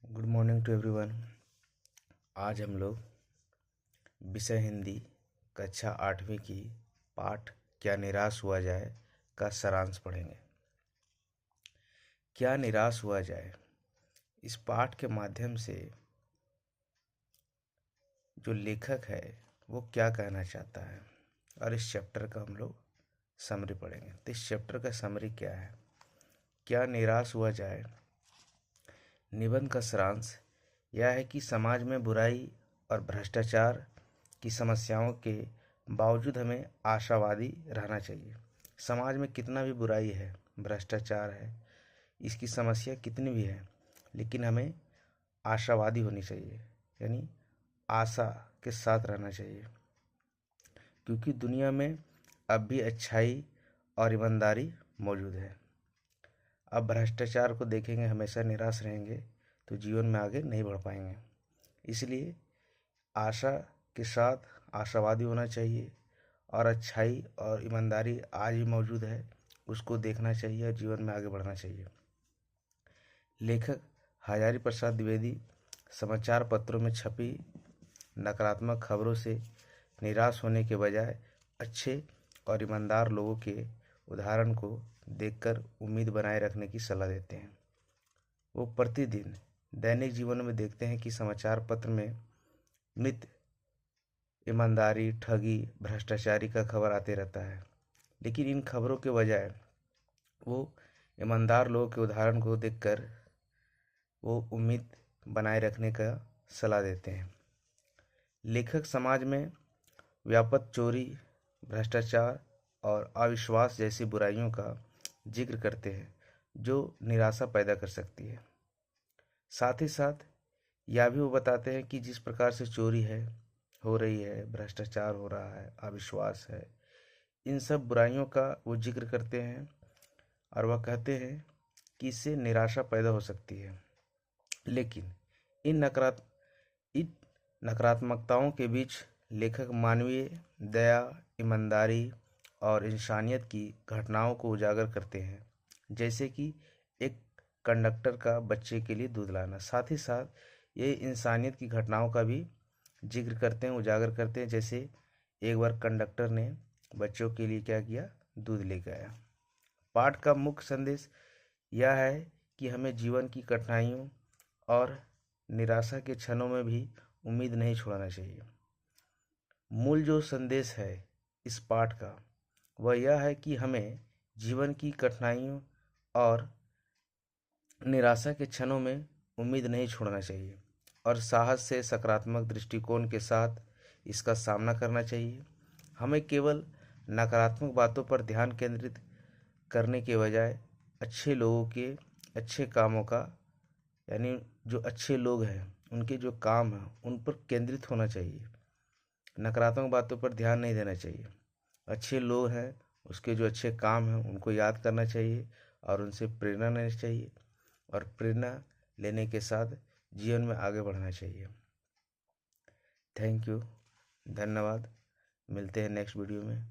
Good morning to everyone. आज हम लोग विषय हिंदी कक्षा 8वीं की पाठ क्या निराश हुआ जाए का सारांश पढ़ेंगे। क्या निराश हुआ जाए, इस पाठ के माध्यम से जो लेखक है वो क्या कहना चाहता है और इस चैप्टर का हम लोग समरी पढ़ेंगे। तो इस चैप्टर का समरी क्या है? क्या निराश हुआ जाए निबंध का सारांश यह है कि समाज में बुराई और भ्रष्टाचार की समस्याओं के बावजूद हमें आशावादी रहना चाहिए। समाज में कितना भी बुराई है, भ्रष्टाचार है, इसकी समस्या कितनी भी है, लेकिन हमें आशावादी होनी चाहिए, यानी आशा के साथ रहना चाहिए, क्योंकि दुनिया में अब भी अच्छाई और ईमानदारी मौजूद है। अब भ्रष्टाचार को देखेंगे, हमेशा निराश रहेंगे तो जीवन में आगे नहीं बढ़ पाएंगे। इसलिए आशा के साथ आशावादी होना चाहिए और अच्छाई और ईमानदारी आज भी मौजूद है, उसको देखना चाहिए और जीवन में आगे बढ़ना चाहिए। लेखक हजारी प्रसाद द्विवेदी समाचार पत्रों में छपी नकारात्मक खबरों से निराश होने के बजाय अच्छे और ईमानदार लोगों के उदाहरण को देखकर उम्मीद बनाए रखने की सलाह देते हैं। वो प्रतिदिन दैनिक जीवन में देखते हैं कि समाचार पत्र में नित्य ईमानदारी, ठगी, भ्रष्टाचारी का खबर आते रहता है, लेकिन इन खबरों के बजाय वो ईमानदार लोगों के उदाहरण को देखकर वो उम्मीद बनाए रखने का सलाह देते हैं। लेखक समाज में व्यापक चोरी, भ्रष्टाचार और अविश्वास जैसी बुराइयों का जिक्र करते हैं जो निराशा पैदा कर सकती है। साथ ही साथ यह भी वो बताते हैं कि जिस प्रकार से चोरी हो रही है, भ्रष्टाचार हो रहा है, अविश्वास है, इन सब बुराइयों का वो जिक्र करते हैं और वह कहते हैं कि इससे निराशा पैदा हो सकती है। लेकिन इन नकारात्मकताओं के बीच लेखक मानवीय दया, ईमानदारी और इंसानियत की घटनाओं को उजागर करते हैं, जैसे कि एक कंडक्टर का बच्चे के लिए दूध लाना। साथ ही साथ ये इंसानियत की घटनाओं का भी जिक्र करते हैं, उजागर करते हैं, जैसे एक बार कंडक्टर ने बच्चों के लिए क्या किया, दूध लेकर आया। पाठ का मुख्य संदेश यह है कि हमें जीवन की कठिनाइयों और निराशा के क्षणों में भी उम्मीद नहीं छोड़ना चाहिए। मूल जो संदेश है इस पाठ का वह यह है कि हमें जीवन की कठिनाइयों और निराशा के क्षणों में उम्मीद नहीं छोड़ना चाहिए और साहस से सकारात्मक दृष्टिकोण के साथ इसका सामना करना चाहिए। हमें केवल नकारात्मक बातों पर ध्यान केंद्रित करने के बजाय अच्छे लोगों के अच्छे कामों का, यानी जो अच्छे लोग हैं उनके जो काम हैं उन पर केंद्रित होना चाहिए। नकारात्मक बातों पर ध्यान नहीं देना चाहिए। अच्छे लोग हैं, उसके जो अच्छे काम हैं उनको याद करना चाहिए और उनसे प्रेरणा लेनी चाहिए और प्रेरणा लेने के साथ जीवन में आगे बढ़ना चाहिए। थैंक यू, धन्यवाद। मिलते हैं नेक्स्ट वीडियो में।